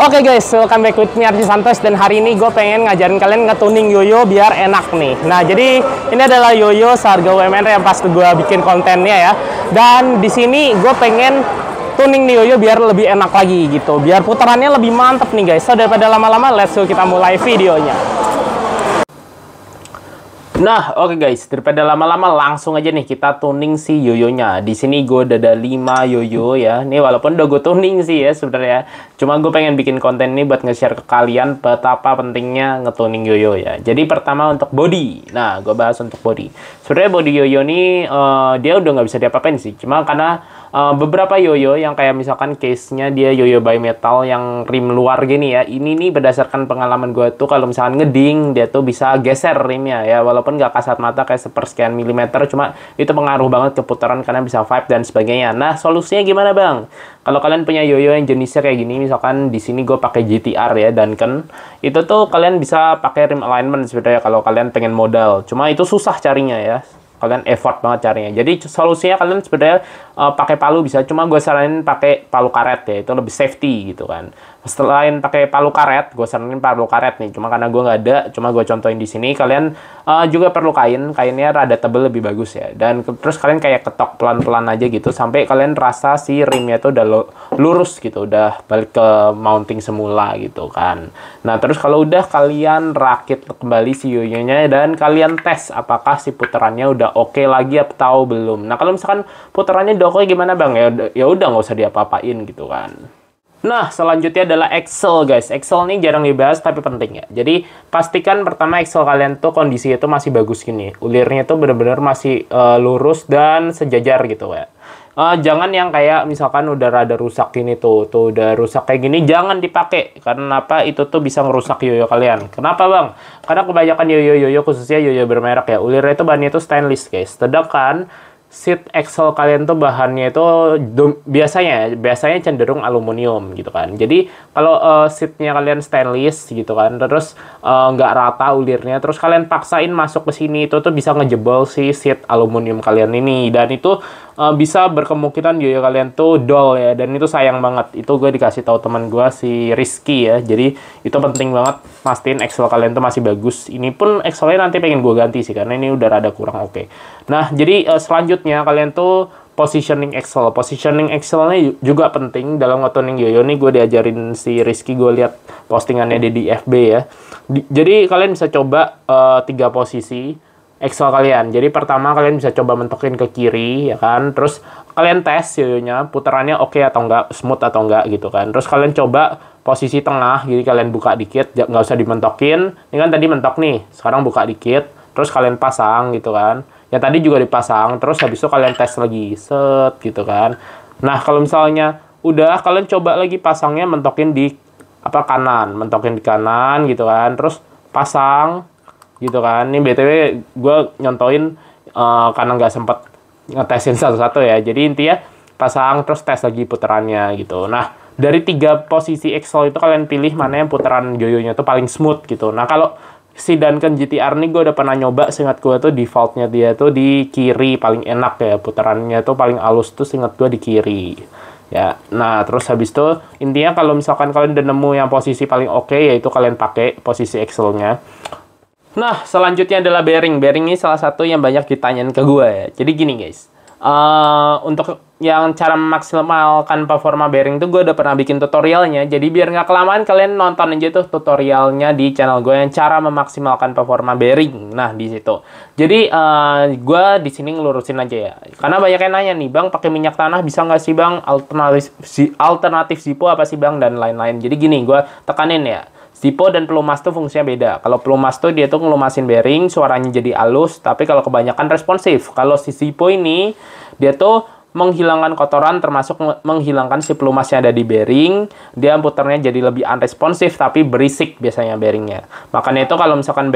Oke guys, welcome back with me Arji Santos, dan hari ini gue pengen ngajarin kalian nge-tuning yoyo biar enak nih. Nah, jadi ini adalah yoyo seharga UMR yang pas gue bikin kontennya ya. Dan di sini gue pengen tuning nih yoyo biar lebih enak lagi gitu, biar putarannya lebih mantep nih guys. So daripada lama-lama, let's go kita mulai videonya. Nah, oke guys, daripada lama-lama langsung aja nih kita tuning si yoyonya. Di sini gue udah ada 5 yoyo ya. Nih walaupun udah gue tuning sih ya sebenarnya. Cuma gue pengen bikin konten ini buat nge-share ke kalian betapa pentingnya nge-tuning yoyo ya. Jadi pertama untuk body. Nah, gue bahas untuk body. Sebenarnya body yoyo ini dia udah nggak bisa diapa-apain sih. Cuma karena beberapa yoyo yang kayak misalkan case-nya dia yoyo bimetal yang rim luar gini ya. Ini nih berdasarkan pengalaman gue tuh kalau misalkan ngeding dia tuh bisa geser rimnya ya. Walaupun nggak kasat mata kayak sepersekian milimeter, cuma itu pengaruh banget ke putaran karena bisa vibe dan sebagainya. Nah, solusinya gimana bang? Kalau kalian punya yoyo yang jenisnya kayak gini, misalkan di sini gue pakai GTR ya, Duncan, itu tuh kalian bisa pakai rim alignment sebenarnya kalau kalian pengen modal. Cuma itu susah carinya ya. Kalian effort banget carinya. Jadi solusinya kalian sebenarnya pakai palu bisa. Cuma gue saranin pakai palu karet ya. Itu lebih safety gitu kan. Selain pakai palu karet, gue saranin palu karet nih. Cuma karena gue nggak ada, cuma gue contohin di sini. Kalian juga perlu kain. Kainnya rada tebel lebih bagus ya. Dan terus kalian kayak ketok pelan-pelan aja gitu. Sampai kalian rasa si rimnya itu udah lurus gitu. Udah balik ke mounting semula gitu kan. Nah terus kalau udah kalian rakit kembali si yoyonya. Dan kalian tes apakah si putarannya udah oke lagi atau belum. Nah kalau misalkan putarannya udah oke gimana bang? Ya udah nggak usah diapa-apain gitu kan. Nah, selanjutnya adalah axle guys. Axle ini jarang dibahas tapi penting ya. Jadi, pastikan pertama axle kalian tuh kondisi itu masih bagus gini. Ulirnya tuh benar-benar masih lurus dan sejajar gitu ya. Jangan yang kayak misalkan udah rada rusak gini tuh udah rusak kayak gini, jangan dipakai. Karena apa? Itu tuh bisa ngerusak yoyo kalian. Kenapa bang? Karena kebanyakan yoyo khususnya yoyo bermerek ya, ulirnya itu bahannya itu stainless guys. Sedangkan seat axle kalian tuh bahannya itu biasanya cenderung aluminium gitu kan. Jadi kalau seatnya kalian stainless gitu kan, terus nggak rata ulirnya, terus kalian paksain masuk ke sini, itu tuh bisa ngejebol si seat aluminium kalian ini, dan itu bisa berkemungkinan yoyo kalian tuh dull ya, dan itu sayang banget. Itu gue dikasih tahu teman gue si Rizky ya. Jadi itu penting banget pastiin axle kalian tuh masih bagus. Ini pun axle-nya nanti pengen gue ganti sih karena ini udah rada kurang oke. Nah, jadi selanjutnya kalian tuh positioning axle. Positioning axle-nya juga penting dalam nge-tuning yoyo. Nih gue diajarin si Rizky, gue lihat postingannya di FB ya. Jadi kalian bisa coba 3 posisi axle kalian. Jadi pertama kalian bisa coba mentokin ke kiri ya kan. Terus kalian tes yoyonya putarannya oke atau enggak, smooth atau enggak gitu kan. Terus kalian coba posisi tengah, jadi kalian buka dikit, nggak usah dimentokin. Ini kan tadi mentok nih, sekarang buka dikit. Terus kalian pasang gitu kan. Yang tadi juga dipasang, terus habis itu kalian tes lagi, set gitu kan. Nah kalau misalnya udah, kalian coba lagi pasangnya mentokin di kanan, mentokin di kanan gitu kan. Terus pasang gitu kan. Ini BTW gue nyontoin karena nggak sempet ngetesin satu-satu ya. Jadi intinya pasang terus tes lagi putarannya gitu. Nah dari 3 posisi axle itu kalian pilih mana yang putaran yoyonya tuh paling smooth gitu. Nah kalau si Duncan GTR nih gue udah pernah nyoba, seingat gue tuh defaultnya dia tuh di kiri paling enak ya. Putarannya tuh paling halus tuh seingat gue di kiri ya. Nah terus habis itu intinya kalau misalkan kalian udah nemu yang posisi paling oke, yaitu kalian pakai posisi axle-nya. Nah, selanjutnya adalah bearing. Bearing ini salah satu yang banyak ditanyain ke gue ya. Jadi gini guys, untuk yang cara memaksimalkan performa bearing tuh gue udah pernah bikin tutorialnya. Jadi biar nggak kelamaan, kalian nonton aja tuh tutorialnya di channel gue yang cara memaksimalkan performa bearing. Nah, di situ. Jadi gue di sini ngelurusin aja ya. Karena banyak yang nanya nih, bang pakai minyak tanah bisa nggak sih bang? Alternatif Zippo apa sih bang? Dan lain-lain. Jadi gini, gue tekanin ya. Zippo dan pelumas tuh fungsinya beda. Kalau pelumas tuh dia tuh ngelumasin bearing, suaranya jadi halus, tapi kalau kebanyakan responsif. Kalau si Zippo ini, dia tuh menghilangkan kotoran, termasuk menghilangkan si pelumas yang ada di bearing. Dia putarnya jadi lebih unresponsif, tapi berisik biasanya bearingnya. Makanya itu kalau misalkan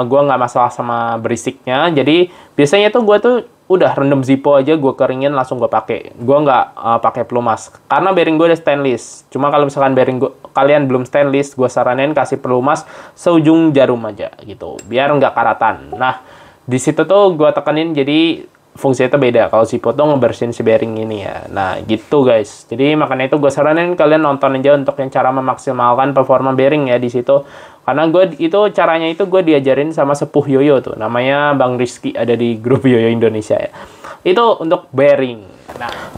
gue nggak masalah sama berisiknya, jadi biasanya tuh gue tuh udah rendam Zippo aja, gue keringin langsung gue pakai. Gue nggak pakai pelumas karena bearing gue udah stainless. Cuma kalau misalkan bearing kalian belum stainless, gue saranin kasih pelumas seujung jarum aja gitu, biar nggak karatan. Nah di situ tuh gue tekenin, jadi fungsinya itu beda. Kalau si tuh ngebersihin si bearing ini ya. Nah, gitu guys. Jadi makanya itu gue saranin kalian nonton aja untuk yang cara memaksimalkan performa bearing ya di situ. Karena gue itu caranya itu gue diajarin sama sepuh Yoyo tuh. Namanya Bang Rizky, ada di grup Yoyo Indonesia ya. Itu untuk bearing.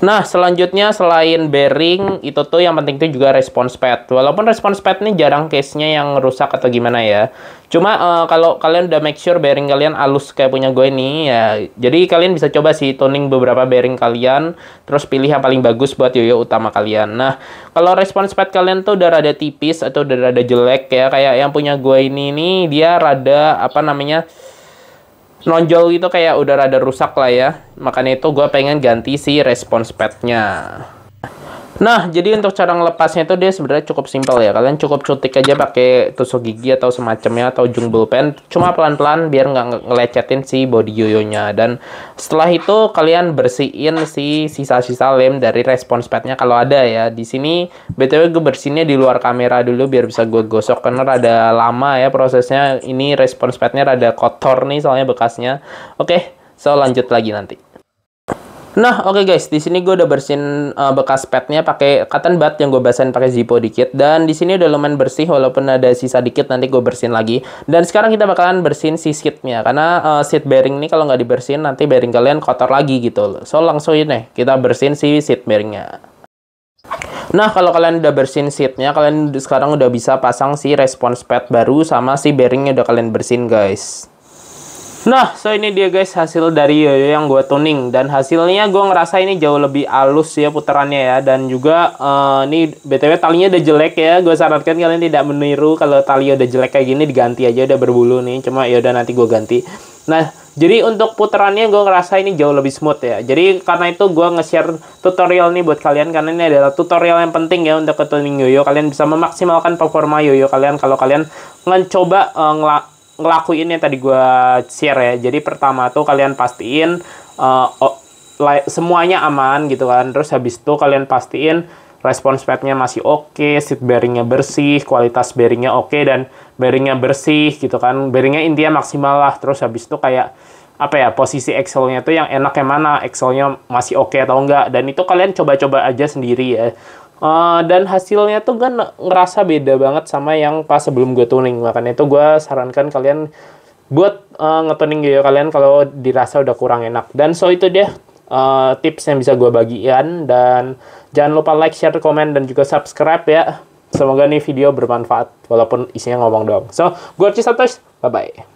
Nah, selanjutnya selain bearing, itu tuh yang penting tuh juga response pad. Walaupun response pad ini jarang case-nya yang rusak atau gimana ya. Cuma kalau kalian udah make sure bearing kalian halus kayak punya gue ini ya. Jadi kalian bisa coba sih tuning beberapa bearing kalian, terus pilih yang paling bagus buat yoyo utama kalian. Nah, kalau response pad kalian tuh udah rada tipis atau udah rada jelek ya, kayak yang punya gue ini nih, dia rada apa namanya, nonjol gitu, kayak udah rada rusak lah ya. Makanya itu gue pengen ganti si response pad-nya. Nah, jadi untuk cara ngelepasnya itu dia sebenarnya cukup simpel ya. Kalian cukup cutik aja pakai tusuk gigi atau semacamnya, atau ujung bullpen. Cuma pelan-pelan biar nggak ngelecetin si body yoyonya. Dan setelah itu kalian bersihin si sisa-sisa lem dari response pad-nya kalau ada ya. Di sini BTW gue bersihinnya di luar kamera dulu biar bisa gue gosok, karena rada lama ya prosesnya. Ini response pad-nya rada kotor nih soalnya bekasnya. Oke, so lanjut lagi nanti. Nah, oke guys, di sini gue udah bersihin bekas padnya pakai cotton bud yang gue basahin pakai Zippo dikit, dan di sini udah lumayan bersih walaupun ada sisa dikit, nanti gue bersihin lagi. Dan sekarang kita bakalan bersihin si seatnya, karena seat bearing ini kalau nggak dibersihin nanti bearing kalian kotor lagi gitu. So langsung ini kita bersihin si seat bearingnya. Nah, kalau kalian udah bersihin seatnya, kalian sekarang udah bisa pasang si response pad baru sama si bearingnya udah kalian bersihin guys. Nah, so ini dia guys hasil dari yoyo yang gue tuning, dan hasilnya gue ngerasa ini jauh lebih halus ya putarannya ya. Dan juga ini BTW talinya udah jelek ya. Gue sarankan kalian tidak meniru, kalau tali udah jelek kayak gini diganti aja, udah berbulu nih. Cuma ya udah nanti gue ganti. Nah, jadi untuk putarannya gue ngerasa ini jauh lebih smooth ya. Jadi karena itu gue nge-share tutorial nih buat kalian, karena ini adalah tutorial yang penting ya untuk tuning yoyo. Kalian bisa memaksimalkan performa yoyo kalian kalau kalian mencoba ngelakuin yang tadi gue share ya. Jadi pertama tuh kalian pastiin semuanya aman gitu kan. Terus habis itu kalian pastiin response padnya masih oke, seat bearingnya bersih, kualitas bearingnya oke, dan bearingnya bersih gitu kan. Bearingnya intinya maksimal lah. Terus habis itu kayak apa ya, posisi axle-nya tuh yang enak yang mana, axle-nya masih oke atau enggak. Dan itu kalian coba-coba aja sendiri ya. Dan hasilnya tuh kan ngerasa beda banget sama yang pas sebelum gue tuning. Makanya itu gue sarankan kalian buat ngetuning yoyo kalian kalau dirasa udah kurang enak. Dan so itu dia tips yang bisa gue bagikan. Dan jangan lupa like, share, komen, dan juga subscribe ya. Semoga nih video bermanfaat walaupun isinya ngomong doang. So, gue Archie Santosh, bye-bye.